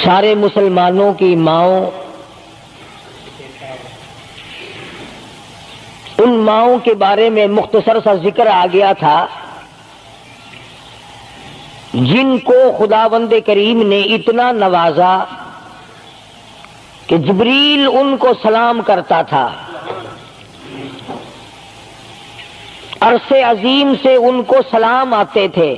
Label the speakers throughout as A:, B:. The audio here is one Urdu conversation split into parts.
A: سارے مسلمانوں کی ماؤں، ان ماؤں کے بارے میں مختصر سا ذکر آ گیا تھا جن کو خداوند کریم نے اتنا نوازا کہ جبریل ان کو سلام کرتا تھا، عرش عظیم سے ان کو سلام آتے تھے۔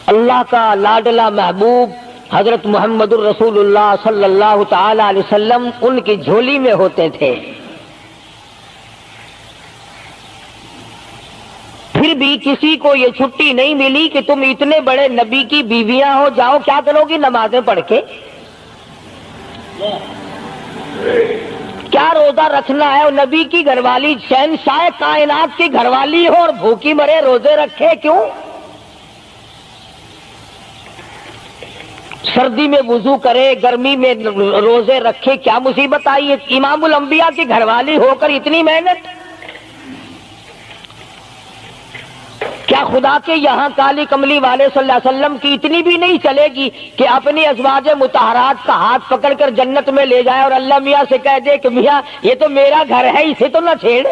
A: اللہ کا لاڈلا محبوب حضرت محمد الرسول اللہ صلی اللہ تعالی علیہ وسلم ان کی جھولی میں ہوتے تھے۔ پھر بھی کسی کو یہ چھٹی نہیں ملی کہ تم اتنے بڑے نبی کی بیویاں ہو، جاؤ کیا کرو گی نمازیں پڑھ کے، کیا روزہ رکھنا ہے؟ نبی کی گھر والی شہنشاہ کائنات کی گھر والی ہو اور بھوکی مرے روزے رکھے کیوں؟ سردی میں وضو کرے، گرمی میں روزے رکھے، کیا مصیبت آئی ہے؟ امام الانبیاء کی گھر والی ہو کر اتنی محنت، کیا خدا کے یہاں کالی کملی والے صلی اللہ علیہ وسلم کی اتنی بھی نہیں چلے گی کہ اپنی ازواج مطہرات کا ہاتھ پکڑ کر جنت میں لے جائے اور اللہ میاں سے کہہ دے کہ میاں یہ تو میرا گھر ہے، اسے تو نہ چھیڑ؟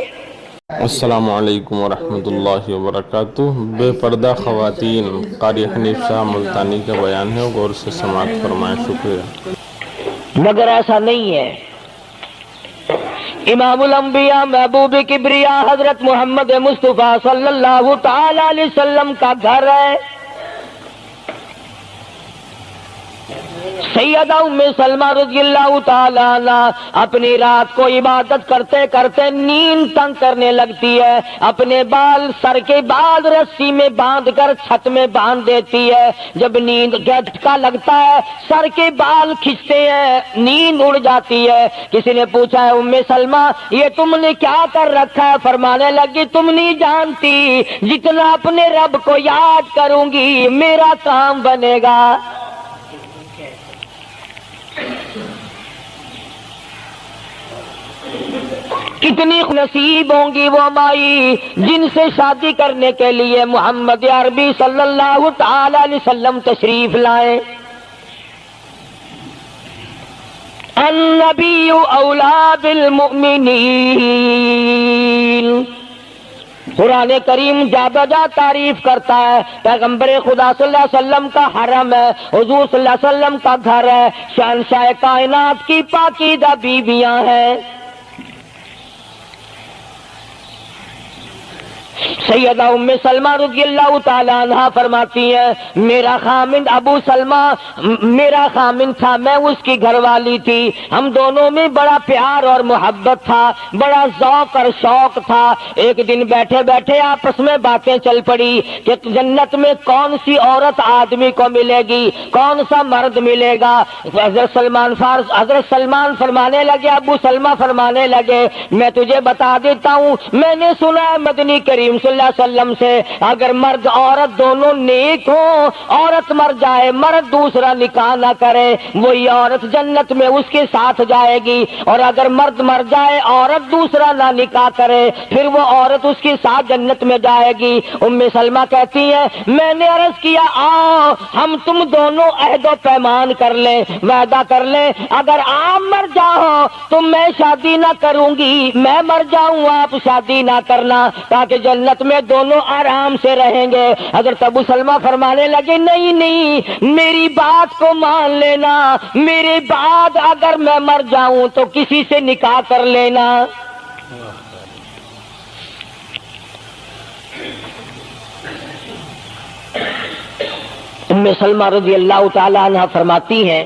B: السلام علیکم ورحمۃ اللہ وبرکاتہ۔ بے پردہ خواتین، قاری حنیف شاہ ملتانی کا بیان ہے، غور سے سماعت فرمائیں، شکریہ۔
A: مگر ایسا نہیں ہے۔ امام الانبیاء محبوب کبریا حضرت محمد مصطفیٰ صلی اللہ تعالی علیہ وسلم کا گھر ہے۔ سیدہ ام سلمہ رضی اللہ تعالی عنہ اپنی رات کو عبادت کرتے کرتے نیند تنگ کرنے لگتی ہے، اپنے بال، سر کے بال رسی میں باندھ کر چھت میں باندھ دیتی ہے۔ جب نیند جھٹکا لگتا ہے، سر کے بال کھنچتے ہیں، نیند اڑ جاتی ہے۔ کسی نے پوچھا ہے ام سلمہ یہ تم نے کیا کر رکھا ہے؟ فرمانے لگی تم نہیں جانتی، جتنا اپنے رب کو یاد کروں گی میرا کام بنے گا۔ کتنی نصیب ہوں گی وہ مائی جن سے شادی کرنے کے لیے محمد عربی صلی اللہ تعالی علیہ وسلم تشریف لائے۔ النبی اولی بالمؤمنین، قرآن کریم جا بجا تعریف کرتا ہے پیغمبر خدا صلی اللہ علیہ وسلم کا حرم ہے، حضور صلی اللہ علیہ وسلم کا گھر ہے، شہنشاہ کائنات کی پاکیزہ بیویاں ہیں۔ سیدہ ام سلمہ رضی اللہ تعالی عنہ فرماتی ہیں میرا خامند ابو سلمہ میرا خامند تھا، میں اس کی گھر والی تھی، ہم دونوں میں بڑا پیار اور محبت تھا، بڑا ذوق اور شوق تھا۔ ایک دن بیٹھے بیٹھے آپس میں باتیں چل پڑی کہ جنت میں کون سی عورت آدمی کو ملے گی، کون سا مرد ملے گا۔ حضرت سلمان فرمانے لگے، ابو سلمہ فرمانے لگے میں تجھے بتا دیتا ہوں، میں نے سنا ہے مدنی کریم صلی اللہ علیہ وسلم سے اگر مرد عورت دونوں نیک ہوں، عورت مر جائے مرد دوسرا نکاح نہ کرے، وہی عورت جنت میں اس کے ساتھ جائے گی، اور اگر مرد مر جائے عورت دوسرا نہ نکاح کرے پھر وہ عورت اس کے ساتھ جنت میں جائے گی۔ ام سلمہ کہتی ہے میں نے عرض کیا آؤ ہم تم دونوں عہد و پیمان کر لیں، وعدہ کر لیں، اگر آپ مر جاؤ تو میں شادی نہ کروں گی، میں مر جاؤں آپ شادی نہ کرنا، تاکہ جنت میں دونوں آرام سے رہیں گے۔ حضرت ابو سلمہ فرمانے لگے نہیں نہیں، میری بات کو مان لینا، میرے بعد اگر میں مر جاؤں تو کسی سے نکاح کر لینا۔ ام سلمہ رضی اللہ تعالی عنہ فرماتی ہیں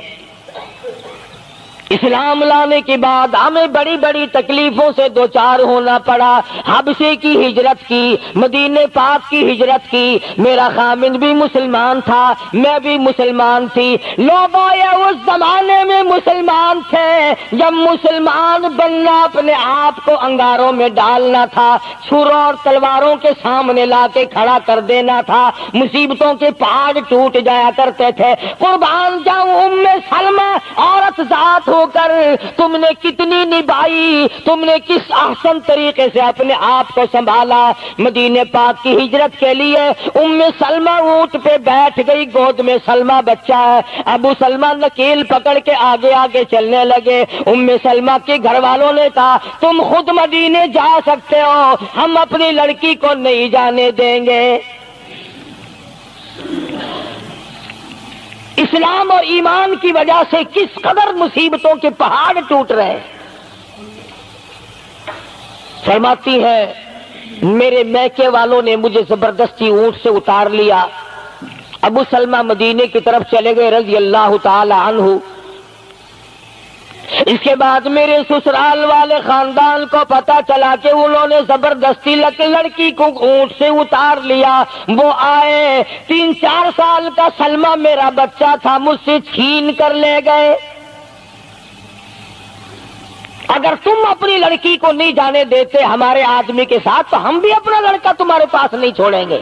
A: اسلام لانے کے بعد ہمیں بڑی بڑی تکلیفوں سے دوچار ہونا پڑا، حبشے کی ہجرت کی، مدینے پاک کی ہجرت کی، میرا خامند بھی مسلمان تھا، میں بھی مسلمان تھی، لوگ اس زمانے میں مسلمان تھے جب مسلمان بننا اپنے آپ کو انگاروں میں ڈالنا تھا، چھروں اور تلواروں کے سامنے لا کے کھڑا کر دینا تھا، مصیبتوں کے پہاڑ ٹوٹ جایا کرتے تھے۔ قربان جاؤں ام سلمہ عورت ذات ہو کر تم نے کتنی نبھائی، تم نے کس احسن طریقے سے اپنے آپ کو سنبھالا۔ مدینے پاک کی ہجرت کے لیے ام سلمہ اونٹ پہ بیٹھ گئی، گود میں سلمہ بچہ ہے، ابو سلمہ نکیل پکڑ کے آگے آگے چلنے لگے۔ ام سلمہ کے گھر والوں نے کہا تم خود مدینے جا سکتے ہو، ہم اپنی لڑکی کو نہیں جانے دیں گے۔ اسلام اور ایمان کی وجہ سے کس قدر مصیبتوں کے پہاڑ ٹوٹ رہے۔ فرماتی ہے میرے میکے والوں نے مجھے زبردستی اونٹ سے اتار لیا۔ ابو سلمہ مدینے کی طرف چلے گئے رضی اللہ تعالی عنہ۔ اس کے بعد میرے سسرال والے خاندان کو پتا چلا کہ انہوں نے زبردستی لڑکی کو اونٹ سے اتار لیا۔ وہ آئے، 3-4 سال کا سلمہ میرا بچہ تھا، مجھ سے چھین کر لے گئے۔ اگر تم اپنی لڑکی کو نہیں جانے دیتے ہمارے آدمی کے ساتھ تو ہم بھی اپنا لڑکا تمہارے پاس نہیں چھوڑیں گے۔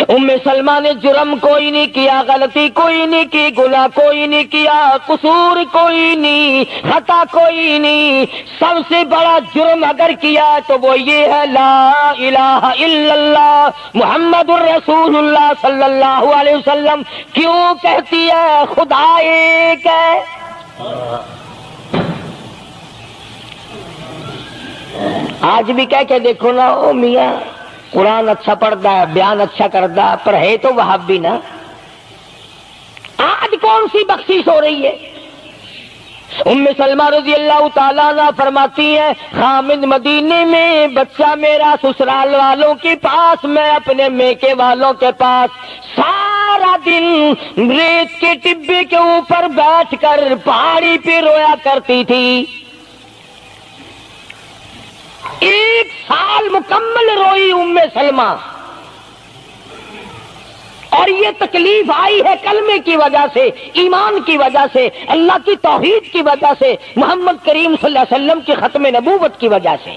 A: ام سلمہ نے جرم کوئی نہیں کیا، غلطی کوئی نہیں کی، گناہ کوئی نہیں کیا، قصور کوئی نہیں، خطا کوئی نہیں۔ سب سے بڑا جرم اگر کیا تو وہ یہ ہے لا الہ الا اللہ محمد الرسول اللہ صلی اللہ علیہ وسلم۔ کیوں کہتی ہے خدا ایک ہے؟ آج بھی کہہ کے دیکھو نا، او میاں قرآن اچھا پڑھتا ہے، بیان اچھا کرتا ہے، پر ہے تو وہابی نا۔ آج کون سی بخشش ہو رہی ہے؟ ام سلمہ رضی اللہ تعالیٰ عنہ فرماتی ہیں خامد مدینے میں، بچہ میرا سسرال والوں کے پاس، میں اپنے میکے والوں کے پاس، سارا دن ریت کے ٹبے کے اوپر بیٹھ کر پہاڑی پہ رویا کرتی تھی۔ 1 سال مکمل روئی ام سلمہ، اور یہ تکلیف آئی ہے کلمے کی وجہ سے، ایمان کی وجہ سے، اللہ کی توحید کی وجہ سے، محمد کریم صلی اللہ علیہ وسلم کی ختم نبوت کی وجہ سے۔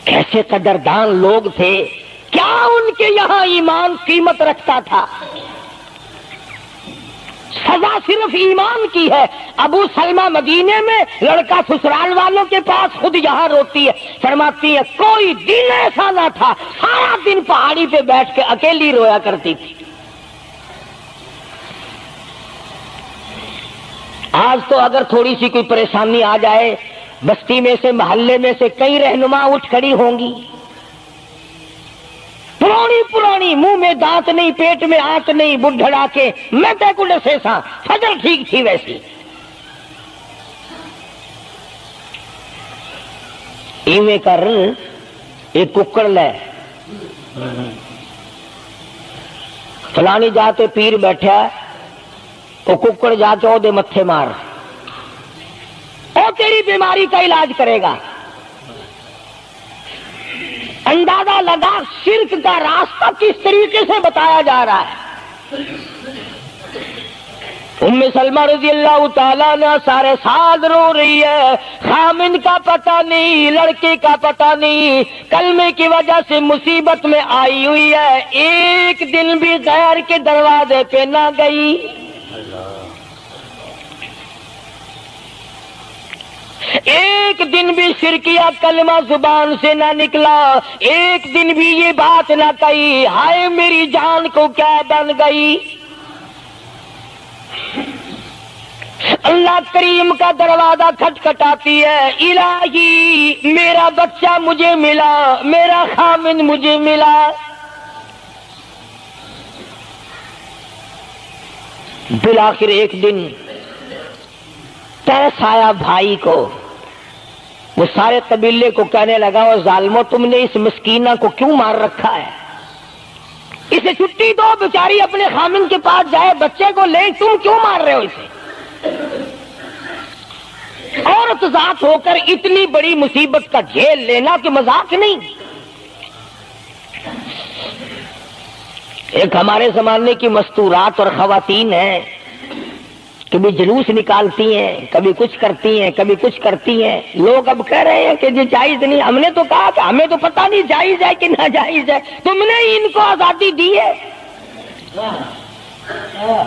A: کیسے قدردان لوگ تھے، کیا ان کے یہاں ایمان قیمت رکھتا تھا؟ سزا صرف ایمان کی ہے۔ ابو سلمہ مدینے میں، لڑکا سسرال والوں کے پاس، خود یہاں روتی ہے، فرماتی ہے کوئی دن ایسا نہ تھا، سارا دن پہاڑی پہ بیٹھ کے اکیلی رویا کرتی تھی۔ آج تو اگر تھوڑی سی کوئی پریشانی آ جائے، بستی میں سے، محلے میں سے کئی رہنما اٹھ کھڑی ہوں گی، پرانی منہ میں دانت نہیں، پیٹ میں آنت نہیں، بڈھڑا کے میں تے کو ڈسے سا، فجر ٹھیک تھی ویسی۔ ایویں کر ایک ککڑ لے، فلانی جاتے پیر بیٹھا، وہ ککڑ جا کے وہ دے متھے مار، وہ تیری بیماری کا علاج کرے گا۔ اندازہ لگا شرک کا راستہ کس طریقے سے بتایا جا رہا ہے۔ ام سلمہ رضی اللہ تعالیٰ نے سارے سال رو رہی ہے، خامن کا پتہ نہیں، لڑکے کا پتہ نہیں، کلمے کی وجہ سے مصیبت میں آئی ہوئی ہے، ایک دن بھی غیر کے دروازے پہ نہ گئی۔ ایک دن بھی شرکیہ کلمہ زبان سے نہ نکلا، ایک دن بھی یہ بات نہ کہی ہائے میری جان کو کیا بن گئی۔ اللہ کریم کا دروازہ کھٹکھٹاتی ہے، الہی میرا بچہ مجھے ملا، میرا خامن مجھے ملا۔ بالآخر ایک دن ترس آیا بھائی کو، وہ سارے قبیلے کو کہنے لگا وہ ظالمو تم نے اس مسکینہ کو کیوں مار رکھا ہے، اسے چھٹی دو، بیچاری اپنے خامن کے پاس جائے، بچے کو لے، تم کیوں مار رہے ہو اسے؟ عورت ذات ہو کر اتنی بڑی مصیبت کا جھیل لینا کہ مذاق نہیں۔ ایک ہمارے زمانے کی مستورات اور خواتین ہیں، کبھی جلوس نکالتی ہیں، کبھی کچھ کرتی ہیں، کبھی کچھ کرتی ہیں، لوگ اب کہہ رہے ہیں کہ یہ جائز نہیں، ہم نے تو کہا کہ ہمیں تو پتہ نہیں جائز ہے کہ ناجائز ہے، تم نے ان کو آزادی دی ہے۔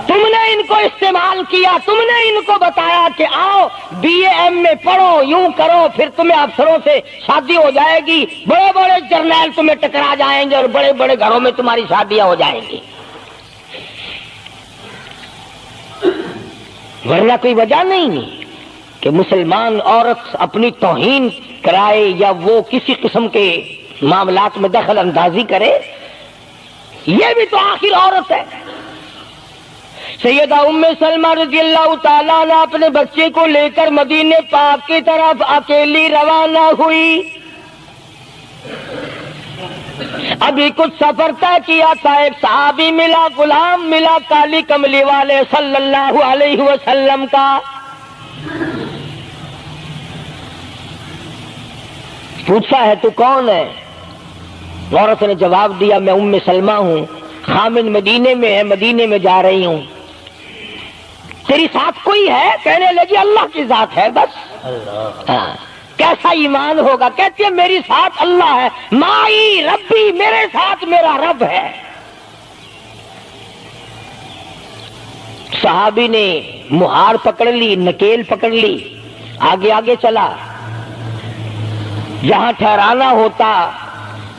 A: تم نے ان کو استعمال کیا، تم نے ان کو بتایا کہ آؤ بی اے ایم میں پڑھو، یوں کرو، پھر تمہیں افسروں سے شادی ہو جائے گی، بڑے بڑے جرنیل تمہیں ٹکرا جائیں گے اور بڑے بڑے گھروں میں تمہاری شادیاں ہو جائیں گی، ورنہ کوئی وجہ نہیں کہ مسلمان عورت اپنی توہین کرائے یا وہ کسی قسم کے معاملات میں دخل اندازی کرے، یہ بھی تو آخر عورت ہے۔ سیدہ ام سلمہ رضی اللہ تعالیٰ عنہ اپنے بچے کو لے کر مدینے پاک کی طرف اکیلی روانہ ہوئی، ابھی کچھ سفر طے کیا تھا، ایک صحابی ملا، غلام ملا کالی کملی والے صلی اللہ علیہ وسلم کا، پوچھا ہے تو کون ہے؟ عورت نے جواب دیا میں ام سلمہ ہوں، خامن مدینے میں ہے، مدینے میں جا رہی ہوں۔ تیری ساتھ کوئی ہے؟ کہنے لگی اللہ کی ذات ہے بس۔ ہاں، کیسا ایمان ہوگا؟ کہتی ہے میری ساتھ اللہ ہے، مائی ربی، میرے ساتھ میرا رب ہے۔ صحابی نے مہار پکڑ لی، نکیل پکڑ لی، آگے آگے چلا، جہاں ٹھہرانا ہوتا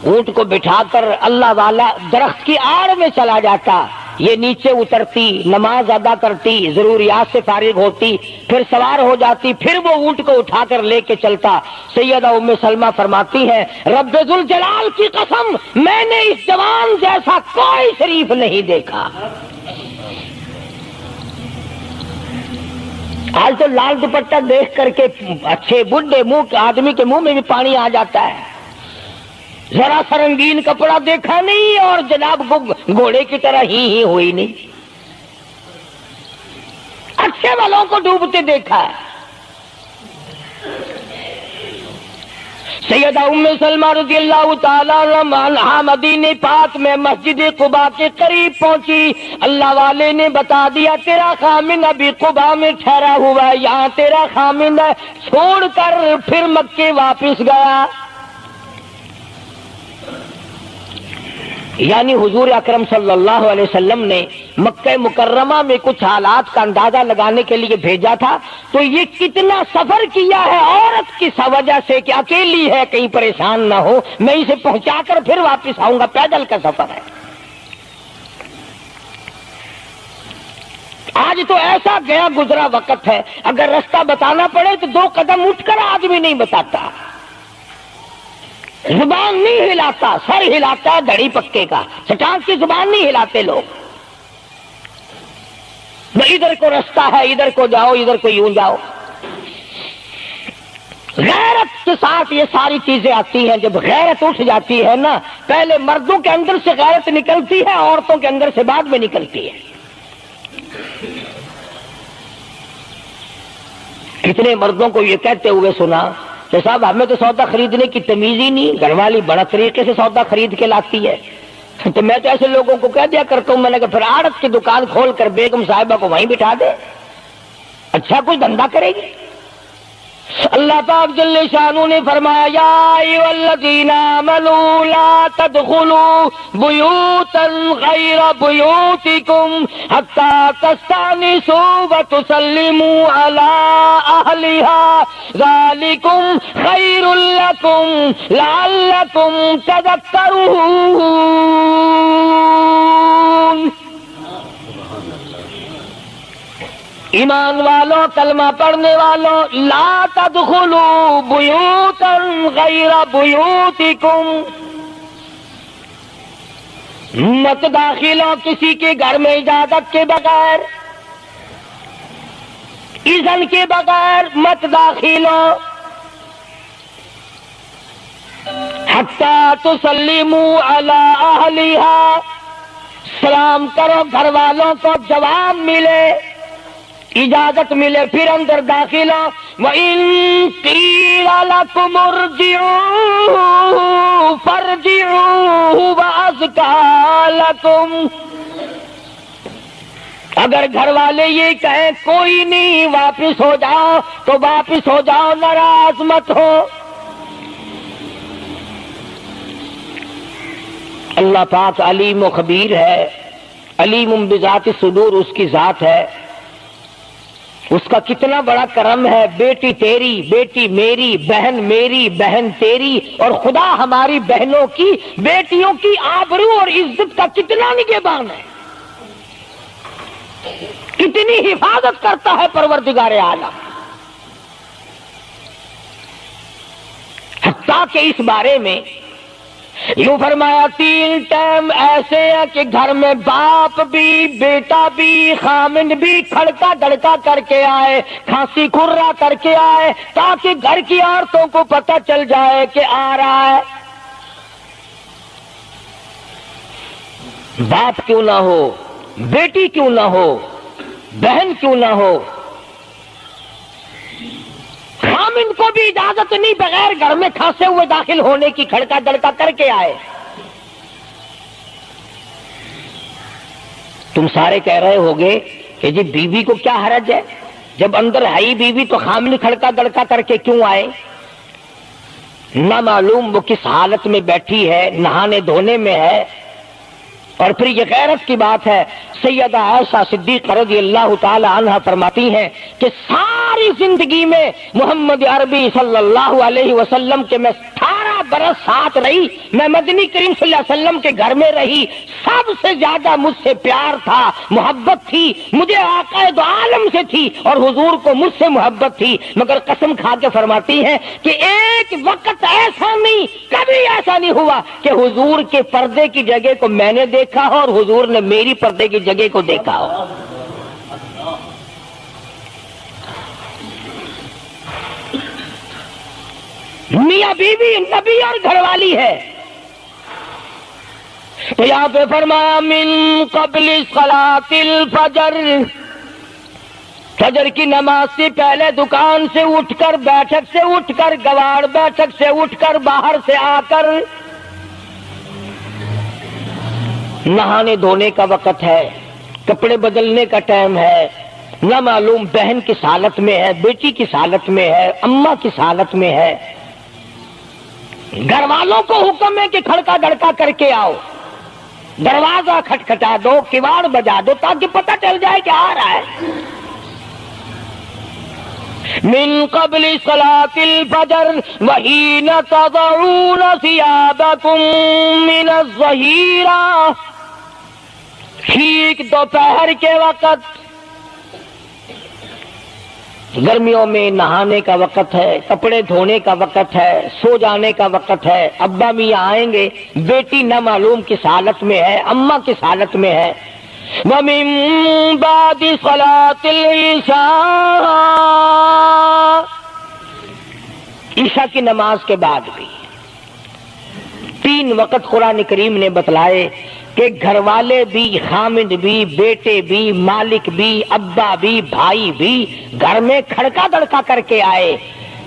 A: اونٹ کو بٹھا کر اللہ والا درخت کی آڑ میں چلا جاتا، یہ نیچے اترتی، نماز ادا کرتی، ضروریات سے فارغ ہوتی، پھر سوار ہو جاتی، پھر وہ اونٹ کو اٹھا کر لے کے چلتا۔ سیدہ ام سلمہ فرماتی ہیں رب ذوالجلال کی قسم میں نے اس جوان جیسا کوئی شریف نہیں دیکھا۔ آج تو لال دوپٹہ دیکھ کر کے اچھے بڈھے منہ آدمی کے منہ میں بھی پانی آ جاتا ہے، ذرا سا رنگین کپڑا دیکھا نہیں اور جناب گھوڑے کی طرح ہی ہوئی نہیں، اچھے والوں کو ڈوبتے دیکھا ہے۔ سیدہ ام سلمہ رضی اللہ تعالیٰ عنہا مدینے پاک میں مسجد قباء کے قریب پہنچی، اللہ والے نے بتا دیا تیرا خامن ابھی قباء میں ٹھہرا ہوا ہے، یہاں تیرا خامن ہے، چھوڑ کر پھر مکے واپس گیا۔ یعنی حضور اکرم صلی اللہ علیہ وسلم نے مکہ مکرمہ میں کچھ حالات کا اندازہ لگانے کے لیے بھیجا تھا، تو یہ کتنا سفر کیا ہے عورت کی وجہ سے کہ اکیلی ہے، کہیں پریشان نہ ہو، میں اسے پہنچا کر پھر واپس آؤں گا، پیدل کا سفر ہے۔ آج تو ایسا گیا گزرا وقت ہے، اگر رستہ بتانا پڑے تو 2 قدم اٹھ کر آدمی نہیں بتاتا، زبان نہیں ہلاتا، سر ہلاتا ہے دھڑی پکے کا، چٹان کی زبان نہیں ہلاتے لوگ، ادھر کو رستہ ہے، ادھر کو جاؤ، ادھر کو یوں جاؤ۔ غیرت کے ساتھ یہ ساری چیزیں آتی ہیں، جب غیرت اٹھ جاتی ہے نا، پہلے مردوں کے اندر سے غیرت نکلتی ہے، عورتوں کے اندر سے بعد میں نکلتی ہے۔ کتنے مردوں کو یہ کہتے ہوئے سنا کہ صاحب ہمیں تو سودا خریدنے کی تمیز ہی نہیں، گھر والی بڑا طریقے سے سودا خرید کے لاتی ہے، تو میں تو ایسے لوگوں کو کہہ دیا کرتا ہوں، میں نے کہا پھر آڑت کی دکان کھول کر بیگم صاحبہ کو وہیں بٹھا دے، اچھا کچھ دھندا کرے گی۔ اللہ پاک جل شانہ نے فرمایا یا ایھا الذین آمنوا لا تدخلوا بیوتا غیر بیوتکم حتی تستأنسوا وتسلموا علی اہلہا ذالکم خیر لکم لعلکم تذکرون۔ ایمان والوں، کلمہ پڑھنے والوں، لا تدخلوا بیوتا غیر بیوتکم، مت داخل ہو کسی کے گھر میں اجازت کے بغیر، اذن کے بغیر مت داخل ہو، حتی تسلموا علی اہلہا، سلام کرو گھر والوں کو، جواب ملے، اجازت ملے، پھر اندر داخل ہو۔ وَإِن قِيلَ لَكُمُ ارْجِعُوا فَارْجِعُوا هُوَ أَزْكَىٰ لَكُمْ، اگر گھر والے یہ کہیں کوئی نہیں واپس ہو جاؤ تو واپس ہو جاؤ، ناراض مت ہو۔ اللہ پاک علیم و خبیر ہے، علیم بذات الصدور اس کی ذات ہے، اس کا کتنا بڑا کرم ہے. بیٹی تیری، بیٹی میری، بہن میری، بہن تیری، اور خدا ہماری بہنوں کی، بیٹیوں کی آبرو اور عزت کا کتنا نگہبان ہے، کتنی حفاظت کرتا ہے پروردگار عالم. حتیٰ کہ اس بارے میں یوں فرمایا 3 ٹائم ایسے ہیں کہ گھر میں باپ بھی، بیٹا بھی، خامند بھی کھڑکا دڑکا کر کے آئے، کھانسی کھرا کر کے آئے، تاکہ گھر کی عورتوں کو پتہ چل جائے کہ آ رہا ہے. باپ کیوں نہ ہو، بیٹی کیوں نہ ہو، بہن کیوں نہ ہو، خامند کو بھی اجازت نہیں بغیر گھر میں کھانسے ہوئے داخل ہونے کی، کھڑکا دڑکا کر کے آئے. تم سارے کہہ رہے ہوگے کہ جی بیوی کو کیا حرج ہے، جب اندر ہے ہی بیوی تو خامند کھڑکا دڑکا کر کے کیوں آئے؟ نہ معلوم وہ کس حالت میں بیٹھی ہے، نہانے دھونے میں ہے. اور پھر یہ غیرت کی بات ہے، سیدہ عائشہ صدیقہ رضی اللہ تعالی عنہا فرماتی ہیں کہ ساری زندگی میں محمد عربی صلی اللہ علیہ وسلم کے میں 18 برس ساتھ رہی، میں مدنی کریم صلی اللہ علیہ وسلم کے گھر میں رہی، سب سے زیادہ مجھ سے پیار تھا، محبت تھی، مجھے آقا دو عالم سے تھی، اور حضور کو مجھ سے محبت تھی. مگر قسم کھا کے فرماتی ہیں کہ ایک وقت ایسا نہیں، کبھی ایسا نہیں ہوا کہ حضور کے پردے کی جگہ کو میں نے دیکھا ہو اور حضور نے میری پردے کی جگہ کو دیکھا ہو. میاں بیوی نبی اور گھر والی ہے. تو یہاں پہ فرمایا من قبل صلاۃ الفجر، فجر کی نماز سے پہلے دکان سے اٹھ کر، بیٹھک سے اٹھ کر، گواڑ بیٹھک سے اٹھ کر، باہر سے آ کر نہانے دھونے کا وقت ہے، کپڑے بدلنے کا ٹائم ہے. نہ معلوم بہن کس حالت میں ہے، بیٹی کس حالت میں ہے، اماں کس حالت میں ہے. گھر والوں کو حکم ہے کہ کھڑکا دڑکا کر کے آؤ، دروازہ کھٹکھٹا دو، کواڑ بجا دو، تاکہ پتہ چل جائے کہ آ رہا ہے. من قبل صلاۃ الفجر وحین تضعون ثیابکم من الظہیرہ، ٹھیک دوپہر کے وقت، گرمیوں میں نہانے کا وقت ہے، کپڑے دھونے کا وقت ہے، سو جانے کا وقت ہے. ابا میاں آئیں گے، بیٹی نہ معلوم کس حالت میں ہے، اماں کس حالت میں ہے. وَمِن بَعْدِ صَلَاةِ الْعِشَاءِ، عشاء کی نماز کے بعد بھی 3 وقت قرآن کریم نے بتلائے کہ گھر والے بھی، خامد بھی، بیٹے بھی، مالک بھی، ابا بھی، بھائی بھی گھر میں کھڑکا دڑکا کر کے آئے.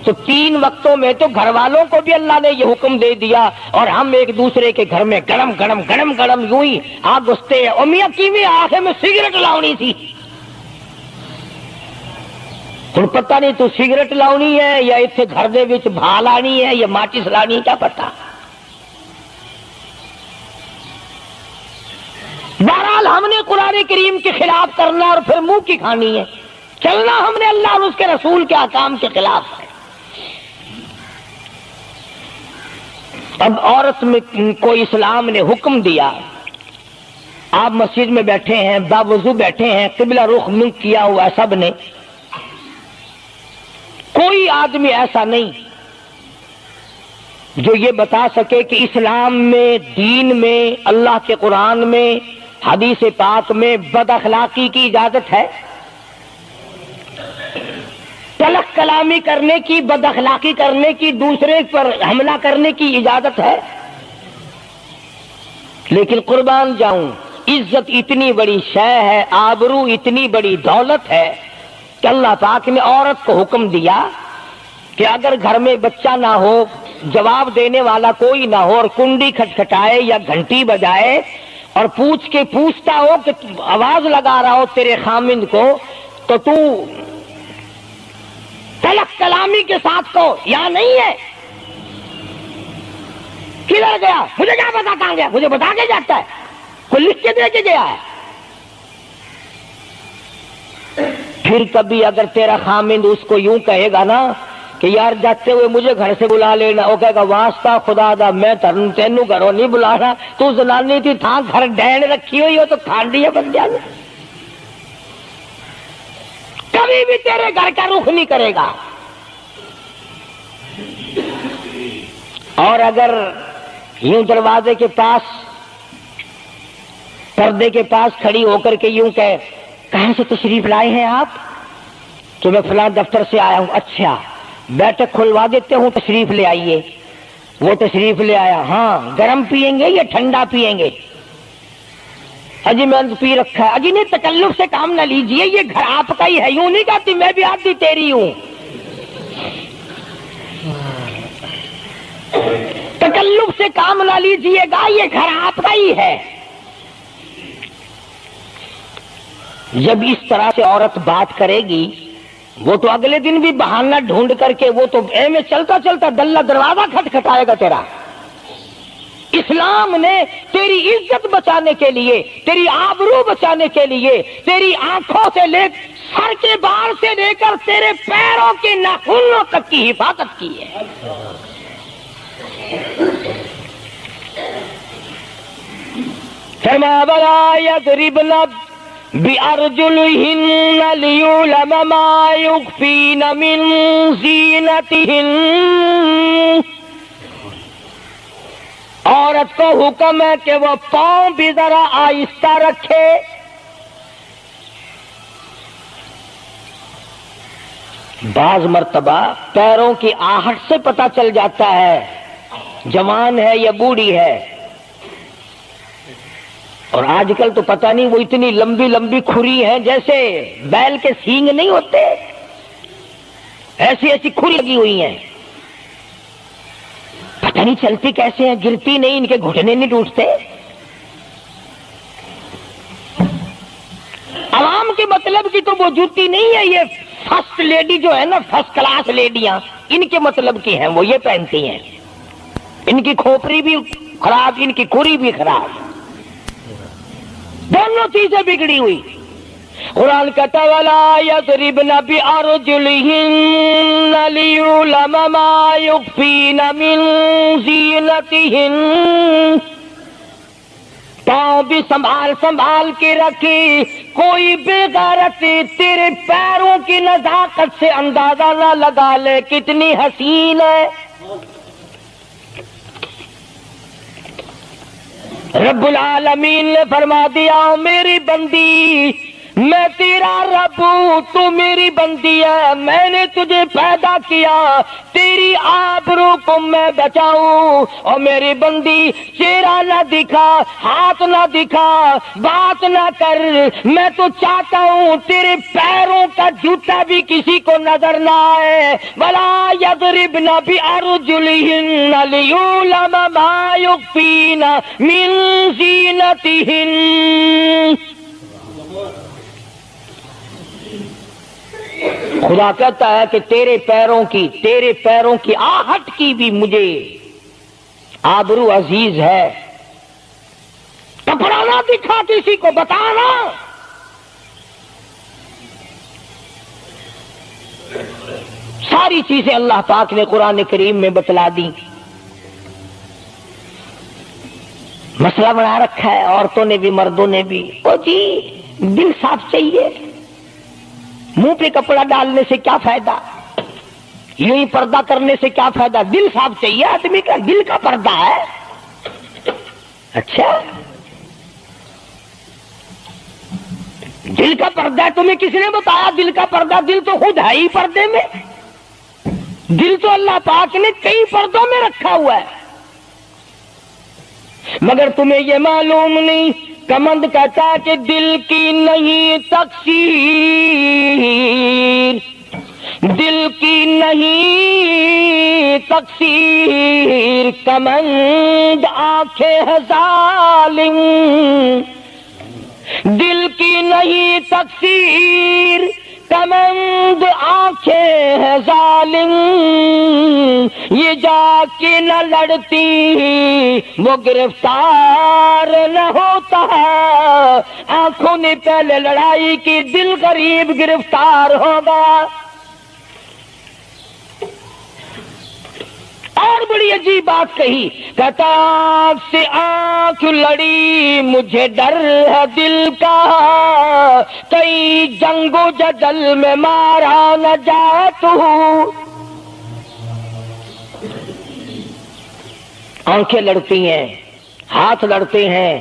A: تو 3 وقتوں میں تو گھر والوں کو بھی اللہ نے یہ حکم دے دیا، اور ہم ایک دوسرے کے گھر میں گرم گرم گرم گرم یوں ہی آ گھستے ہیں. اور میاں کیویں آخر میں سگریٹ لاؤنی تھی، ہن پتہ نہیں تو سگریٹ لاؤنی ہے یا اتنے گھر دے وچ بھا لانی ہے یا ماچس لانی، کیا پتہ. بہرحال ہم نے قرآن کریم کے خلاف کرنا اور پھر منہ کی کھانی ہے، چلنا ہم نے اللہ اور اس کے رسول کے احکام کے خلاف ہے. اب عورت میں کو اسلام نے حکم دیا، آپ مسجد میں بیٹھے ہیں، باوضو بیٹھے ہیں، قبلہ رخ منہ کیا ہوا سب نے، کوئی آدمی ایسا نہیں جو یہ بتا سکے کہ اسلام میں، دین میں، اللہ کے قرآن میں، حدیث پاک میں بد اخلاقی کی اجازت ہے، تلخ کلامی کرنے کی، بد اخلاقی کرنے کی، دوسرے پر حملہ کرنے کی اجازت ہے. لیکن قربان جاؤں، عزت اتنی بڑی شے ہے، آبرو اتنی بڑی دولت ہے کہ اللہ پاک نے عورت کو حکم دیا کہ اگر گھر میں بچہ نہ ہو، جواب دینے والا کوئی نہ ہو، اور کنڈی کھٹکھٹائے یا گھنٹی بجائے اور پوچھتا ہو کہ آواز لگا رہا ہو تیرے خامند کو، تو تو تلخ کلامی کے ساتھ کو یہاں نہیں ہے، کدھر گیا، مجھے کیا پتا کہاں گیا، مجھے بتا کے جاتا ہے، کوئی لکھ کے دے کے گیا ہے. پھر کبھی اگر تیرا خامند اس کو یوں کہے گا نا کہ یار جاتے ہوئے مجھے گھر سے بلا لینا، وہ کہے گا واسطہ خدا دا میں تینوں گھروں نہیں بلانا، تو زنانی تھی تھا گھر ڈین رکھی ہوئی ہو تو کھانڈی ہے بن جانا، کبھی بھی تیرے گھر کا رخ نہیں کرے گا۔ اور اگر یوں دروازے کے پاس پردے کے پاس کھڑی ہو کر کے یوں کہے کہاں سے تشریف لائے ہیں آپ؟ تو میں فلاں دفتر سے آیا ہوں۔ اچھا بیٹھک کھلوا دیتے ہوں، تشریف لے آئیے۔ وہ تشریف لے آیا، ہاں گرم پیئیں گے یا ٹھنڈا پیئیں گے؟ اجی میں پی رکھا ہے۔ اجی نہیں، تکلف سے کام نہ لیجئے، یہ گھر آپ کا ہی ہے۔ یوں نہیں کہتی میں بھی آدھی تیری ہوں، تکلف سے کام نہ لیجئے گا، یہ گھر آپ کا ہی ہے۔ جب اس طرح سے عورت بات کرے گی، وہ تو اگلے دن بھی بہانہ ڈھونڈ کر کے وہ تو اے میں چلتا چلتا دلہ دروازہ کھٹکھٹائے گا تیرا۔ اسلام نے تیری عزت بچانے کے لیے، تیری آبرو بچانے کے لیے، تیری آنکھوں سے لے سر کے بال سے لے کر تیرے پیروں کے ناخنوں تک کی حفاظت کی ہے۔ فرمایا وَلَا يَضْرِبْنَ بِأَرْجُلِهِنَّ لِيُعْلَمَ مَا يُخْفِينَ مِنْ زِينَتِهِنَّ۔ عورت کو حکم ہے کہ وہ پاؤں بھی ذرا آہستہ رکھے۔ بعض مرتبہ پیروں کی آہٹ سے پتہ چل جاتا ہے جوان ہے یا بوڑھی ہے۔ اور آج کل تو پتہ نہیں وہ اتنی لمبی لمبی کھری ہیں جیسے بیل کے سینگ نہیں ہوتے، ایسی ایسی کھری لگی ہوئی ہیں، پتہ نہیں چلتی کیسے ہیں، گرتی نہیں، ان کے گھٹنے نہیں ٹوٹتے۔ عوام کے مطلب کی تو وہ جوتی نہیں ہے، یہ فرسٹ لیڈی جو ہے نا، فرسٹ کلاس لیڈیاں، ان کے مطلب کی ہیں، وہ یہ پہنتی ہیں۔ ان کی کھوپڑی بھی خراب، ان کی کھری بھی خراب، دونوں چیزیں بگڑی ہوئی۔ قرآن کہتا وَلَا يَضْرِبْنَ بِأَرْجُلِهِنَّ لِيُعْلَمَ مَا يُخْفِينَ مِنْ زِينَتِهِنَّ۔ پاؤں بھی سنبھال سنبھال کے رکھی، کوئی بے غیرت تیرے پیروں کی نزاکت سے اندازہ نہ لگا لے کتنی حسین ہے۔ رب العالمین نے فرما دیا میری بندی، میں تیرا رب ہوں، تو میری بندی ہے، میں نے تجھے پیدا کیا تیری آبرو کو میں بچاؤں۔ اور میری بندی چہرہ نہ دکھا، ہاتھ نہ دکھا، بات نہ کر، میں تو چاہتا ہوں تیرے پیروں کا جوتا بھی کسی کو نظر نہ آئے۔ وَلَا يَضْرِبْنَ بِأَرْجُلِهِنَّ لِيُعْلَمَ مَا يُخْفِينَ مِنْ زِينَتِهِنَّ۔ خدا کہتا ہے کہ تیرے پیروں کی آہٹ کی بھی مجھے آبرو عزیز ہے۔ کپڑا نہ دکھا کسی کو، بتانا۔ ساری چیزیں اللہ پاک نے قرآن کریم میں بتلا دی۔ مسئلہ بنا رکھا ہے عورتوں نے بھی مردوں نے بھی، او جی دل صاف چاہیے، منہ پہ کپڑا ڈالنے سے کیا فائدہ، یوں ہی پردہ کرنے سے کیا فائدہ، دل صاف چاہیے آدمی کا، دل کا پردہ ہے۔ اچھا دل کا پردہ ہے، تمہیں کس نے بتایا دل کا پردہ؟ دل تو خود ہے ہی پردے میں، دل تو اللہ پاک نے کئی پردوں میں رکھا ہوا ہے، مگر تمہیں یہ معلوم نہیں۔ کمند کہتا ہے کہ دل کی نہیں تقصیر، دل کی نہیں تقصیر، کمند آنکھیں ہے ظالم، دل کی نہیں تقصیر، کمند آنکھیں ہیں ظالم، یہ جا کے نہ لڑتی وہ گرفتار نہ ہوتا، آنکھوں نے پہلے لڑائی کی دل غریب گرفتار ہوگا۔ اور بڑی عجیب بات کہی، کہتا آنکھ سے آنکھ لڑی مجھے ڈر ہے دل کا، کئی جنگ و جدل میں مارا نہ جائے تو۔ آنکھیں لڑتی ہیں، ہاتھ لڑتے ہیں،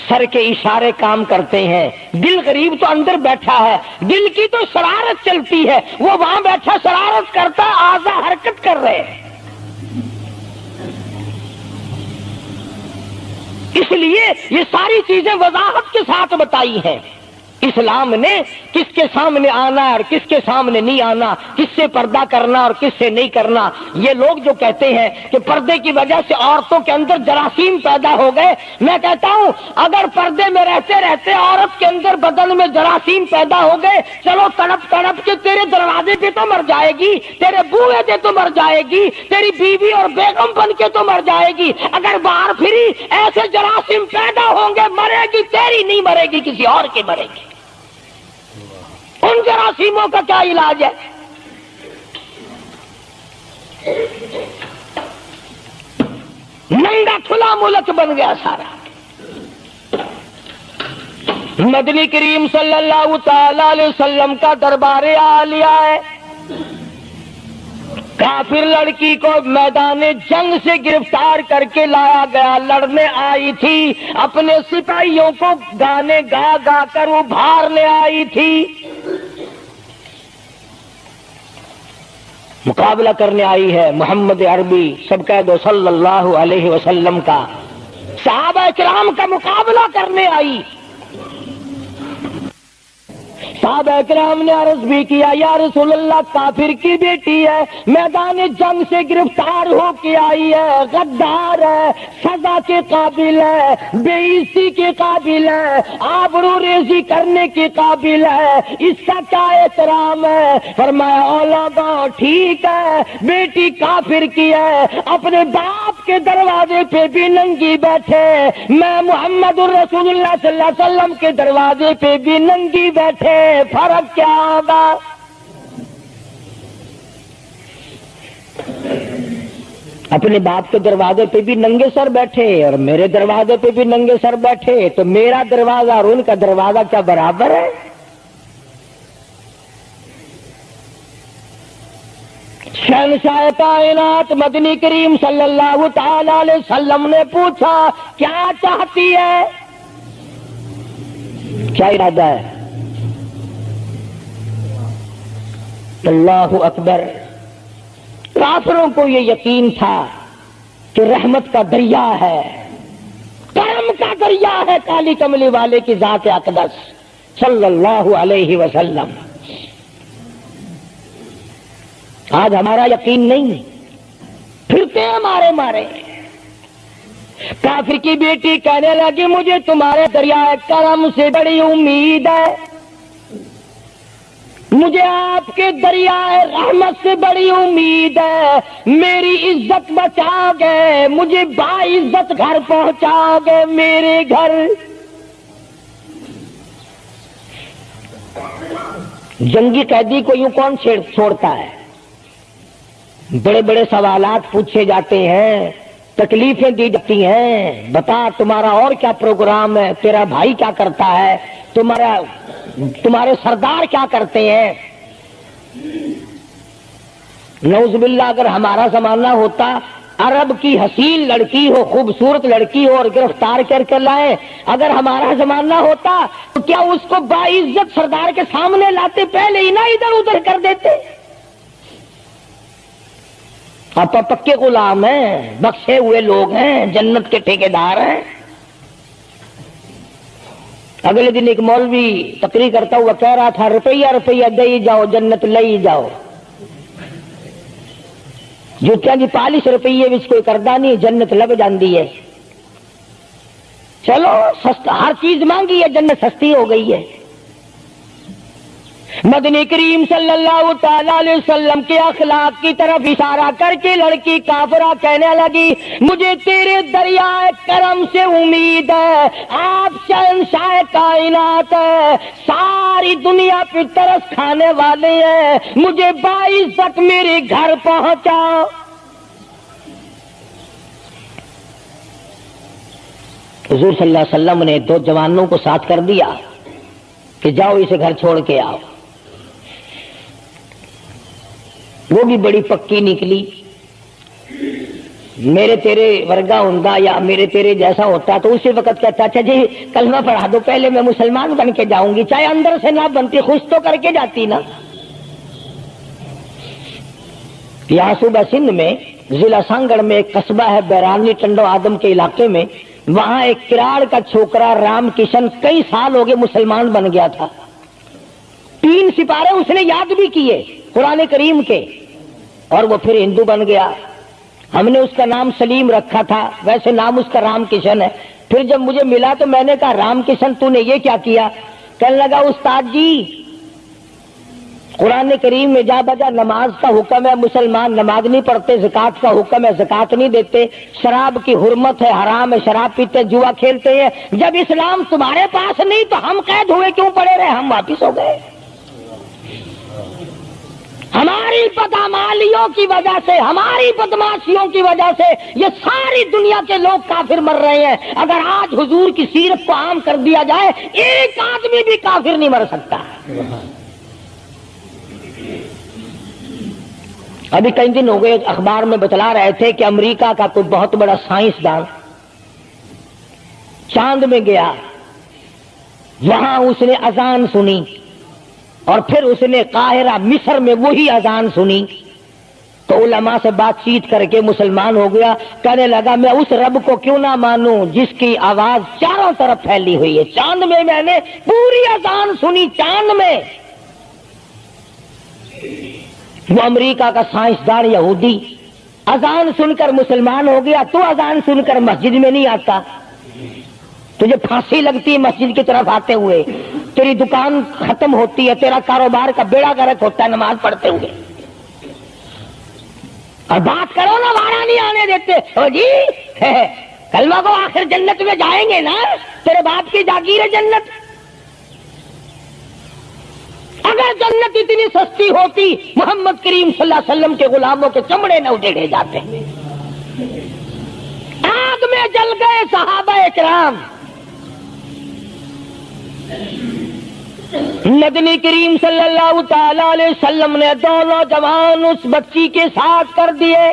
A: سر کے اشارے کام کرتے ہیں، دل غریب تو اندر بیٹھا ہے، دل کی تو شرارت چلتی ہے، وہ وہاں بیٹھا شرارت کرتا، اعضا حرکت کر رہے ہیں۔ اس لیے یہ ساری چیزیں وضاحت کے ساتھ بتائی ہیں۔ اسلام نے کس کے سامنے آنا اور کس کے سامنے نہیں آنا، کس سے پردہ کرنا اور کس سے نہیں کرنا۔ یہ لوگ جو کہتے ہیں کہ پردے کی وجہ سے عورتوں کے اندر جراثیم پیدا ہو گئے، میں کہتا ہوں اگر پردے میں رہتے رہتے عورت کے اندر بدن میں جراثیم پیدا ہو گئے، چلو تڑپ تڑپ کے تیرے دروازے پہ تو مر جائے گی، تیرے بوئے پہ تو مر جائے گی، تیری بیوی اور بیگم بن کے تو مر جائے گی۔ اگر باہر پھری ایسے جراثیم پیدا ہوں گے، مرے گی تیری نہیں مرے گی، کسی اور کی مرے گی۔ ان جراثیموں کا کیا علاج ہے؟ ننگا کھلا ملک بن گیا سارا۔ مدنی کریم صلی اللہ تعالی علیہ وسلم کا دربار عالیہ ہے، کافر لڑکی کو میدان جنگ سے گرفتار کر کے لایا گیا، لڑنے آئی تھی، اپنے سپاہیوں کو گانے گا گا کر ابھارنے آئی تھی، مقابلہ کرنے آئی ہے محمد عربی سب کہہ دو صلی اللہ علیہ وسلم کا، صحابہ کرام کا مقابلہ کرنے آئی۔ صحابہ کرام نے عرض بھی کیا، یا رسول اللہ کافر کی بیٹی ہے، میدان جنگ سے گرفتار ہو کے آئی ہے، غدار ہے، سزا کے قابل ہے، بے عزتی کے قابل ہے، آبرو ریزی کرنے کے قابل ہے، اس کا کیا احترام ہے؟ فرمایا اولادا ٹھیک ہے، بیٹی کافر کی ہے، اپنے باپ کے دروازے پہ بھی ننگی بیٹھے، میں محمد الرسول اللہ صلی اللہ علیہ وسلم کے دروازے پہ بھی ننگی بیٹھے، فرق کیا ہوگا؟ اپنے باپ کے دروازے پہ بھی ننگے سر بیٹھے اور میرے دروازے پہ بھی ننگے سر بیٹھے، تو میرا دروازہ اور ان کا دروازہ کیا برابر ہے؟ شہنشاہ کائنات مدنی کریم صلی اللہ تعالی علیہ وسلم نے پوچھا کیا چاہتی ہے، کیا ارادہ ہے؟ اللہ اکبر۔ کافروں کو یہ یقین تھا کہ رحمت کا دریا ہے، کرم کا دریا ہے کالی کملی والے کی ذات اقدس صلی اللہ علیہ وسلم۔ آج ہمارا یقین نہیں، پھرتے ہیں مارے مارے۔ کافر کی بیٹی کہنے لگی مجھے تمہارے دریائے کرم سے بڑی امید ہے، مجھے آپ کے دریائے رحمت سے بڑی امید ہے، میری عزت بچا گے، مجھے باعزت گھر پہنچا گے، میرے گھر۔ جنگی قیدی کو یوں کون چھوڑتا ہے؟ بڑے بڑے سوالات پوچھے جاتے ہیں، تکلیفیں دی جاتی ہیں، بتا تمہارا اور کیا پروگرام ہے، تیرا بھائی کیا کرتا ہے، تمہارے سردار کیا کرتے ہیں۔ نعوذ باللہ اگر ہمارا زمانہ ہوتا، عرب کی حسین لڑکی ہو، خوبصورت لڑکی ہو اور گرفتار کر کے لائے، اگر ہمارا زمانہ ہوتا تو کیا اس کو باعزت سردار کے سامنے لاتے، پہلے ہی نہ ادھر ادھر کر دیتے؟ آپ پکے غلام ہیں، بخشے ہوئے لوگ ہیں، جنت کے ٹھیکیدار ہیں۔ اگلے دن ایک مولوی تقریر کرتا ہوا کہہ رہا تھا روپیہ روپیہ دے جاؤ جنت لے جاؤ۔ جو کیا جی 40 روپیے وچ کوئی کردا نہیں، جنت لگ جاندی ہے۔ چلو سستا، ہر چیز مانگی ہے، جنت سستی ہو گئی ہے۔ مدنی کریم صلی اللہ تعالی علیہ وسلم کے اخلاق کی طرف اشارہ کر کے لڑکی کافرہ کہنے لگی مجھے تیرے دریائے کرم سے امید ہے، آپ شہنشاہ کائنات ہے، ساری دنیا پہ ترس کھانے والے ہیں، مجھے 22 تک میرے گھر پہنچاؤ۔ حضور صلی اللہ علیہ وسلم نے 2 جوانوں کو ساتھ کر دیا کہ جاؤ اسے گھر چھوڑ کے آؤ۔ وہ بھی بڑی پکی نکلی، میرے تیرے ورگا ہوندا یا میرے تیرے جیسا ہوتا تو اسی وقت کہتا اچھا جی کلمہ پڑھا دو، پہلے میں مسلمان بن کے جاؤں گی، چاہے اندر سے نہ بنتی خوش تو کر کے جاتی نا۔ یہاں صوبہ سندھ میں ضلع سانگڑ میں ایک قصبہ ہے بیرانی ٹنڈو آدم کے علاقے میں، وہاں ایک کراڑ کا چھوکرا رام کشن کئی سال ہو گئے مسلمان بن گیا تھا، 3 سپارے اس نے یاد بھی کیے قرآن کریم کے، اور وہ پھر ہندو بن گیا۔ ہم نے اس کا نام سلیم رکھا تھا، ویسے نام اس کا رام کشن ہے۔ پھر جب مجھے ملا تو میں نے کہا رام کشن تو نے یہ کیا کیا؟ کہنے لگا استاد جی قرآن کریم میں جا بجا نماز کا حکم ہے، مسلمان نماز نہیں پڑھتے، زکوٰۃ کا حکم ہے زکوٰۃ نہیں دیتے، شراب کی حرمت ہے حرام ہے شراب پیتے جوا کھیلتے ہیں، جب اسلام تمہارے پاس نہیں تو ہم قید ہوئے کیوں پڑے رہے؟ ہم واپس ہو گئے۔ ہماری بدعمالیوں کی وجہ سے، ہماری بدماشیوں کی وجہ سے یہ ساری دنیا کے لوگ کافر مر رہے ہیں۔ اگر آج حضور کی سیرت کو عام کر دیا جائے ایک آدمی بھی کافر نہیں مر سکتا۔ ابھی کئی دن ہو گئے اخبار میں بتلا رہے تھے کہ امریکہ کا کوئی بہت بڑا سائنسدان چاند میں گیا، وہاں اس نے اذان سنی اور پھر اس نے قاہرہ مصر میں وہی اذان سنی تو علماء سے بات چیت کر کے مسلمان ہو گیا۔ کہنے لگا میں اس رب کو کیوں نہ مانوں جس کی آواز چاروں طرف پھیلی ہوئی ہے، چاند میں میں نے پوری اذان سنی، چاند میں۔ وہ امریکہ کا سائنسدان یہودی اذان سن کر مسلمان ہو گیا، تو اذان سن کر مسجد میں نہیں آتا، تجھے پھانسی لگتی ہے مسجد کی طرف آتے ہوئے، تیری دکان ختم ہوتی ہے، تیرا کاروبار کا بیڑا غرق ہوتا ہے نماز پڑھتے ہوئے، اور بات کرو نا وارا نہیں آنے دیتے۔ او جی کلمہ کو آخر جنت میں جائیں گے نا، تیرے باپ کی جاگیر ہے جنت۔ اگر جنت اتنی سستی ہوتی محمد کریم صلی اللہ علیہ وسلم کے غلاموں کے چمڑے نہ اجڑے جاتے، آگ میں جل گئے صحابہ اکرام۔ مدنی کریم صلی اللہ تعالی علیہ وسلم نے 2 نوجوان اس بچی کے ساتھ کر دیے۔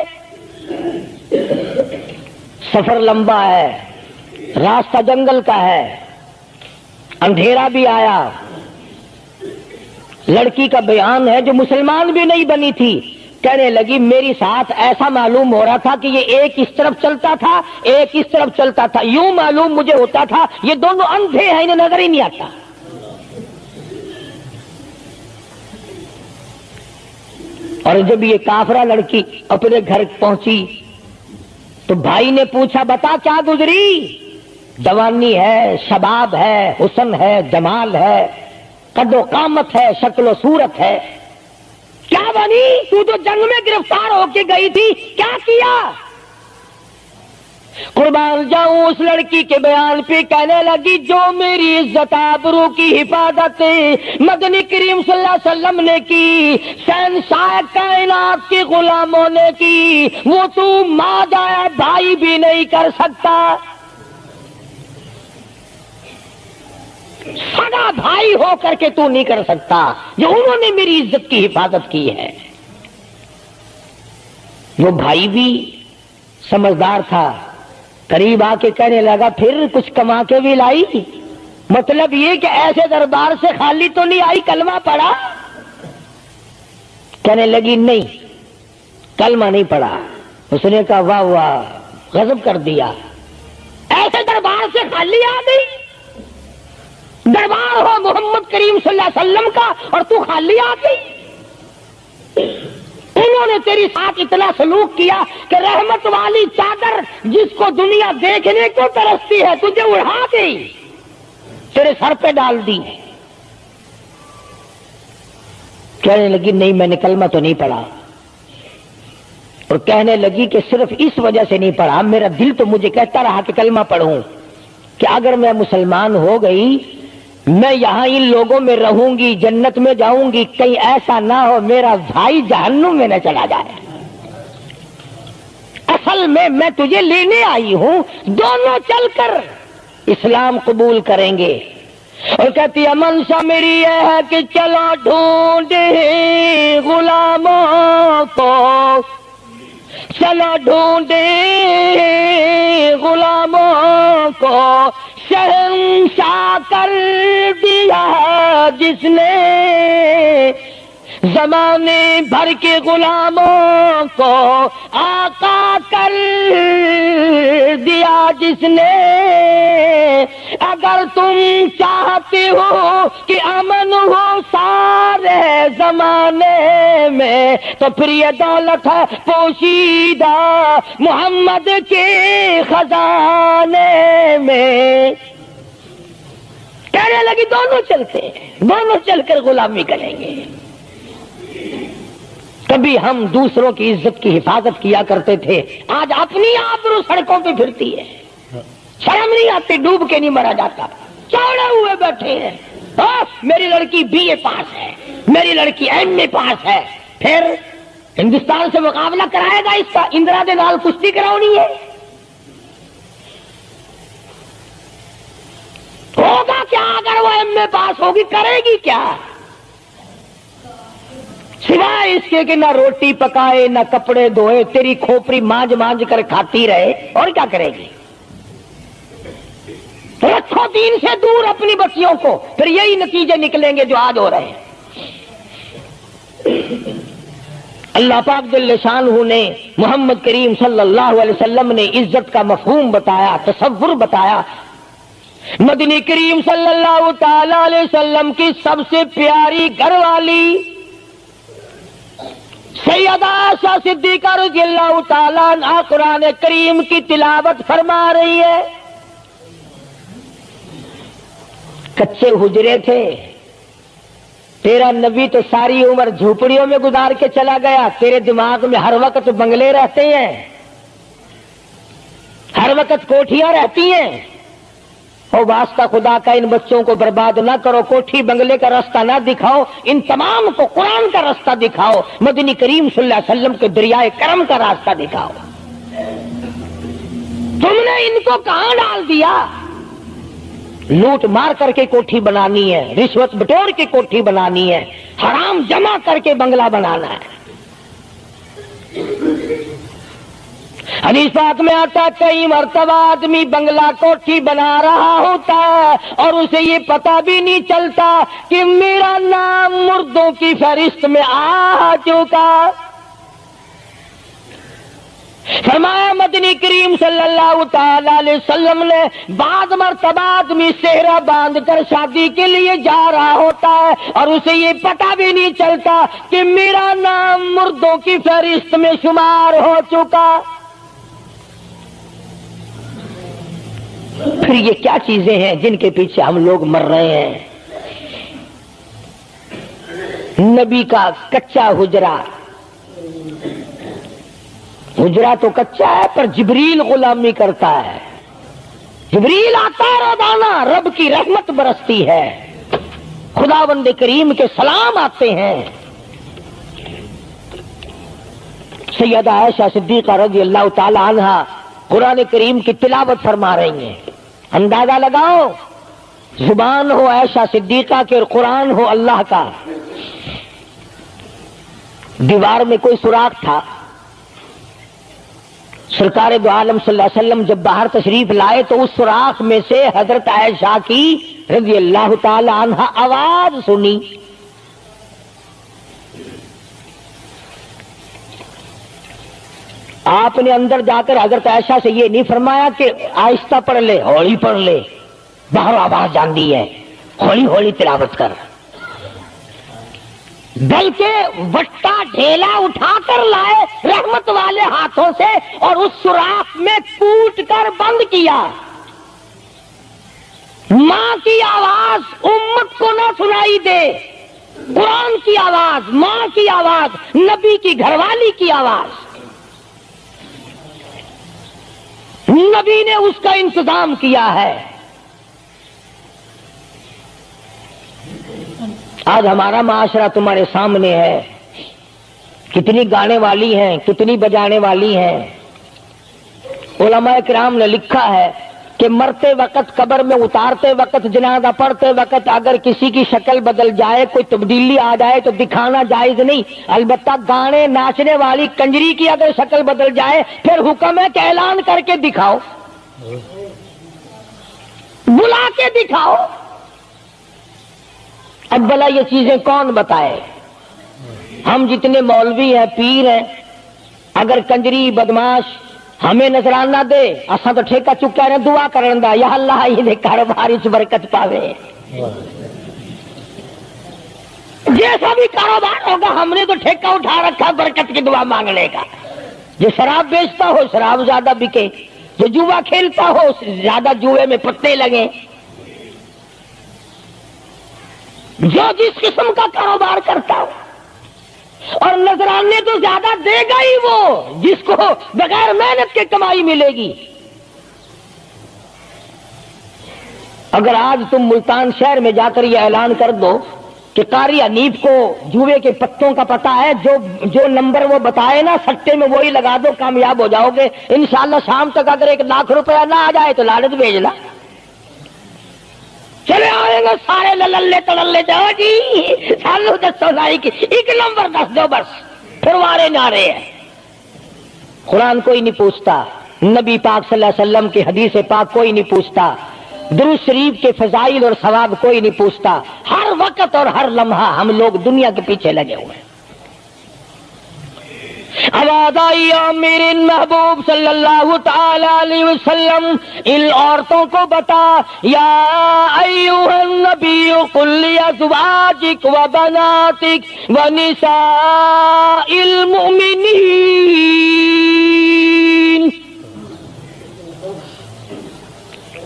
A: سفر لمبا ہے، راستہ جنگل کا ہے، اندھیرا بھی آیا۔ لڑکی کا بیان ہے جو مسلمان بھی نہیں بنی تھی، کہنے لگی میری ساتھ ایسا معلوم ہو رہا تھا کہ یہ ایک اس طرف چلتا تھا ایک اس طرف چلتا تھا، یوں معلوم مجھے ہوتا تھا یہ دونوں اندھے ہیں، انہیں نظر ہی نہیں آتا۔ اور جب یہ کافرہ لڑکی اپنے گھر پہنچی تو بھائی نے پوچھا بتا کیا گزری؟ جوانی ہے، شباب ہے، حسن ہے، جمال ہے، قد و قامت ہے، شکل و صورت ہے، کیا بنی؟ تو جنگ میں گرفتار ہو کے گئی تھی، کیا کیا؟ قربان جاؤں اس لڑکی کے بیان پہ، کہنے لگی جو میری عزت آبرو کی حفاظت مدنی کریم صلی اللہ علیہ وسلم نے کی، شہنشاہ کائنات کے غلاموں نے کی، وہ تو ماں جایا بھائی بھی نہیں کر سکتا، سگا بھائی ہو کر کے تو نہیں کر سکتا جو انہوں نے میری عزت کی حفاظت کی ہے۔ وہ بھائی بھی سمجھدار تھا، قریب آ کے کہنے لگا پھر کچھ کما کے بھی لائی؟ مطلب یہ کہ ایسے دربار سے خالی تو نہیں آئی، کلمہ پڑھا؟ کہنے لگی نہیں کلمہ نہیں پڑھا۔ اس نے کہا واہ واہ، غضب کر دیا، ایسے دربار سے خالی آ گئی؟ دربار ہو محمد کریم صلی اللہ علیہ وسلم کا اور تو خالی آ گئی؟ انہوں نے تیری ساتھ اتنا سلوک کیا کہ رحمت والی چادر جس کو دنیا دیکھنے کو ترستی ہے تجھے اڑا گئی، تیرے سر پہ ڈال دی۔ کہنے لگی نہیں میں نے کلمہ تو نہیں پڑھا، اور کہنے لگی کہ صرف اس وجہ سے نہیں پڑھا، میرا دل تو مجھے کہتا رہا کہ کلمہ پڑھوں، کہ اگر میں مسلمان ہو گئی میں یہاں ان لوگوں میں رہوں گی، جنت میں جاؤں گی، کہیں ایسا نہ ہو میرا بھائی جہنم میں نہ چلا جائے۔ اصل میں تجھے لینے آئی ہوں، دونوں چل کر اسلام قبول کریں گے۔ اور کہتی ہے منشا میری یہ ہے کہ چلو ڈھونڈے غلاموں کو، چلو ڈھونڈے غلاموں کو، شہنشاہ کر دیا جس نے زمانے بھر کے غلاموں کو، آقا کر دیا جس نے۔ اگر تم چاہتے ہو کہ امن ہو سارے زمانے میں تو پھر یہ دولت ہے پوشیدہ محمد کے خزانے میں۔ کہنے لگی دونوں چلتے ہیں، دونوں چل کر غلامی کریں گے۔ کبھی ہم دوسروں کی عزت کی حفاظت کیا کرتے تھے، آج اپنی آبرو سڑکوں پہ پھرتی ہے، شرم نہیں آتی، ڈوب کے نہیں مرا جاتا، چوڑے ہوئے بیٹھے ہیں۔ میری لڑکی BA پاس ہے، میری لڑکی MA پاس ہے، پھر ہندوستان سے مقابلہ کرائے گا اس کا، اندرا دے نال کشتی کراؤنی ہے، ہوگا کیا اگر وہ MA پاس ہوگی، کرے گی کیا؟ سوائے اس کے کہ نہ روٹی پکائے نہ کپڑے دھوئے، تیری کھوپڑی مانج مانج کر کھاتی رہے، اور کیا کرے گی؟ رکھو دین سے دور اپنی بچیوں کو، پھر یہی نتیجے نکلیں گے جو آج ہو رہے ہیں۔ اللہ پاک جل شانہ نے محمد کریم صلی اللہ علیہ وسلم نے عزت کا مفہوم بتایا، تصور بتایا۔ مدنی کریم صلی اللہ تعالی علیہ وسلم کی سب سے پیاری گھر والی سیدہ عائشہ صدیقہ رضی اللہ تعالیٰ عنہا قرآن کریم کی تلاوت فرما رہی ہے۔ کچے حجرے تھے، تیرا نبی تو ساری عمر جھوپڑیوں میں گزار کے چلا گیا، تیرے دماغ میں ہر وقت بنگلے رہتے ہیں، ہر وقت کوٹھیاں رہتی ہیں۔ او واسطہ خدا کا ان بچوں کو برباد نہ کرو، کوٹھی بنگلے کا راستہ نہ دکھاؤ، ان تمام کو قرآن کا راستہ دکھاؤ، مدنی کریم صلی اللہ علیہ وسلم کے دریائے کرم کا راستہ دکھاؤ۔ تم نے ان کو کہاں ڈال دیا؟ لوٹ مار کر کے کوٹھی بنانی ہے، رشوت بٹور کے کوٹھی بنانی ہے، حرام جمع کر کے بنگلہ بنانا ہے۔ حدیث پاک میں آتا ہے کئی مرتبہ آدمی بنگلہ کوٹھی بنا رہا ہوتا ہے اور اسے یہ پتہ بھی نہیں چلتا کہ میرا نام مردوں کی فہرست میں آ چکا۔ فرمایا مدنی کریم صلی اللہ تعالی علیہ وسلم نے بعض مرتبہ آدمی صحرا باندھ کر شادی کے لیے جا رہا ہوتا ہے اور اسے یہ پتہ بھی نہیں چلتا کہ میرا نام مردوں کی فہرست میں شمار ہو چکا۔ پھر یہ کیا چیزیں ہیں جن کے پیچھے ہم لوگ مر رہے ہیں؟ نبی کا کچا حجرہ، حجرہ تو کچا ہے پر جبریل غلامی کرتا ہے، جبریل آتا ہے روزانہ، رب کی رحمت برستی ہے، خداوند کریم کے سلام آتے ہیں۔ سیدہ عائشہ صدیقہ رضی اللہ تعالی عنہا قرآن کریم کی تلاوت فرما رہی ہیں۔ اندازہ لگاؤ، زبان ہو عائشہ صدیقہ کے اور قرآن ہو اللہ کا۔ دیوار میں کوئی سوراخ تھا، سرکار دو عالم صلی اللہ علیہ وسلم جب باہر تشریف لائے تو اس سوراخ میں سے حضرت عائشہ کی رضی اللہ تعالی عنہا آواز سنی۔ آپ نے اندر جا کر حضرت عائشہ سے یہ نہیں فرمایا کہ آہستہ پڑھ لے، ہولی پڑھ لے، باہر آواز جاندی ہے، ہولی ہولی تلاوت کر، بلکہ وٹا ڈھیلا اٹھا کر لائے رحمت والے ہاتھوں سے اور اس سوراخ میں کوٹ کر بند کیا۔ ماں کی آواز امت کو نہ سنائی دے، قرآن کی آواز، ماں کی آواز، نبی کی گھر والی کی آواز، نبی نے اس کا انتظام کیا ہے۔ آج ہمارا معاشرہ تمہارے سامنے ہے، کتنی گانے والی ہیں، کتنی بجانے والی ہیں۔ علماء کرام نے لکھا ہے کہ مرتے وقت، قبر میں اتارتے وقت، جنازہ پڑھتے وقت اگر کسی کی شکل بدل جائے، کوئی تبدیلی آ جائے تو دکھانا جائز نہیں، البتہ گانے ناچنے والی کنجری کی اگر شکل بدل جائے پھر حکم ہے کہ اعلان کر کے دکھاؤ، بلا کے دکھاؤ۔ اب بھلا یہ چیزیں کون بتائے؟ ہم جتنے مولوی ہیں، پیر ہیں، اگر کنجری بدماش ہمیں نظرانہ دے، اساں تو ٹھیکہ چکا رہے دعا کرن دا، یا اللہ یہ کاروبار اس برکت پاوے۔ جیسا بھی کاروبار ہوگا ہم نے تو ٹھیکہ اٹھا رکھا برکت کی دعا مانگنے کا۔ جو شراب بیچتا ہو شراب زیادہ بکے، جو جوا کھیلتا ہو زیادہ جوئے میں پتے لگے، جو جس قسم کا کاروبار کرتا ہو، اور نذرانے تو زیادہ دے گا ہی وہ جس کو بغیر محنت کے کمائی ملے گی۔ اگر آج تم ملتان شہر میں جا کر یہ اعلان کر دو کہ قاری حنیف کو جوئے کے پتوں کا پتہ ہے، جو نمبر وہ بتائے نا سٹے میں وہی لگا دو، کامیاب ہو جاؤ گے انشاءاللہ۔ شام تک اگر 1 لاکھ روپیہ نہ آ جائے تو لالچ بھیجنا، چلے آئیں گے سارے للے تڑلے، جاؤ جی سالو دسو لائی کی 1 نمبر 10 دو بس، پھر وارے نعرے ہیں۔ قرآن کوئی نہیں پوچھتا، نبی پاک صلی اللہ علیہ وسلم کی حدیث پاک کوئی نہیں پوچھتا، درود شریف کے فضائل اور ثواب کوئی نہیں پوچھتا۔ ہر وقت اور ہر لمحہ ہم لوگ دنیا کے پیچھے لگے ہوئے ہیں۔ آواز آئی میرے محبوب صلی اللہ تعالی علیہ وسلم ان عورتوں کو بتا، یا ایھا النبی قل لازواجک و بناتک و نساء المؤمنین،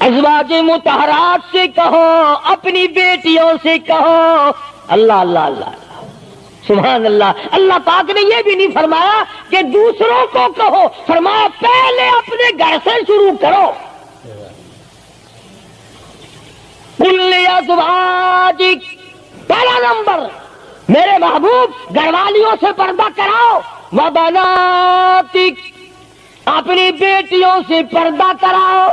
A: ازواج مطہرات سے کہو، اپنی بیٹیوں سے کہو۔ اللہ اللہ اللہ سبحان اللہ۔ اللہ پاک نے یہ بھی نہیں فرمایا کہ دوسروں کو کہو، فرمایا پہلے اپنے گھر سے شروع کرو۔ قل لازواجک، پہلا نمبر میرے محبوب گھر والیوں سے پردہ کراؤ، وبناتک، اپنی بیٹیوں سے پردہ کراؤ۔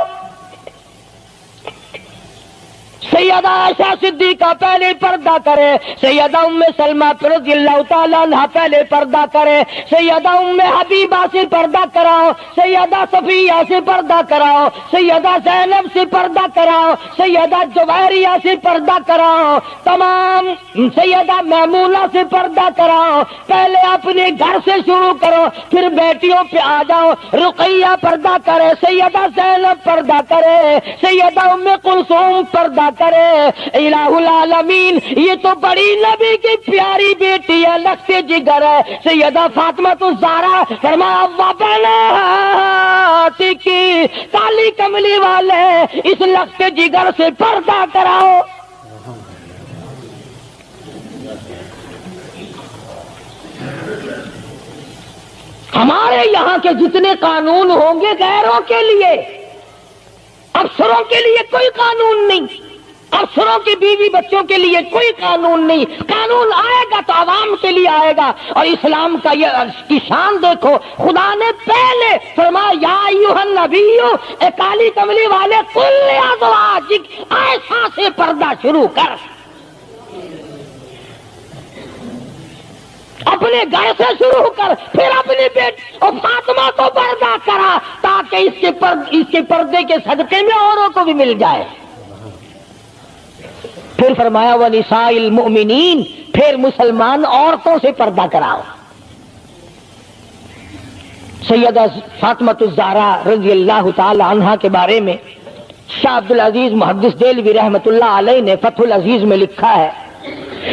A: سیدہ عائشہ صدیقہ پہلے پردہ کرے، سیدہ ام سلمہ رضی اللہ تعالیٰ عنہ پہلے پردہ کرے، سیدہ ام حبیبہ سے پردہ کراؤ، سیدہ صفیہ سے پردہ کراؤ، سیدہ زینب سے پردہ کراؤ، سیدہ جویریہ سے پردہ کراؤ، تمام سیدہ میمونہ سے پردہ کراؤ۔ پہلے اپنے گھر سے شروع کرو، پھر بیٹیوں پہ آ جاؤ۔ رقیہ پردہ کرے، سیدہ زینب پردہ کرے، سیدہ ام کلثوم پردہ کرے۔ الہ العالمین، یہ تو بڑی نبی کی پیاری بیٹی ہے، لخت جگر ہے، سیدہ فاطمہ الزہرا، فرمایا وبناتک، کالی کملی والے اس لخت جگر سے پردہ کراؤ۔ ہمارے یہاں کے جتنے قانون ہوں گے غیروں کے لیے، افسروں کے لیے کوئی قانون نہیں، افسروں کی بیوی بچوں کے لیے کوئی قانون نہیں۔ قانون آئے گا تو عوام کے لیے آئے گا۔ اور اسلام کا یہ کی شان دیکھو، خدا نے پہلے فرمایا یا ایھا النبی، اے کالی کملی والے، قل لازواجک، عائشہ سے پردہ شروع کر، اپنے گھر سے شروع کر، پھر اپنے بیٹے اور فاطمہ کو پردہ کرا، تاکہ اس کے پردے کے صدقے میں اوروں کو بھی مل جائے۔ پھر فرمایا وَنِسَاءِ الْمُؤْمِنِينَ، پھر مسلمان عورتوں سے پردہ کراؤ۔ سیدہ فاطمہ الزہرا رضی اللہ تعالی عنہا کے بارے میں شاہ عبد العزیز محدث دہلوی رحمۃ اللہ علیہ نے فتح العزیز میں لکھا ہے،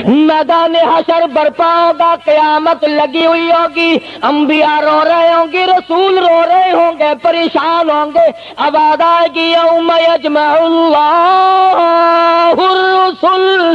A: میدان حشر برپا ہوگا، قیامت لگی ہوئی ہوگی، انبیاء رو رہے ہوں گے، رسول رو رہے ہوں گے، پریشان ہوں گے۔ آواز آئے گی یوم یجمع اللہ الرسل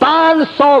A: 500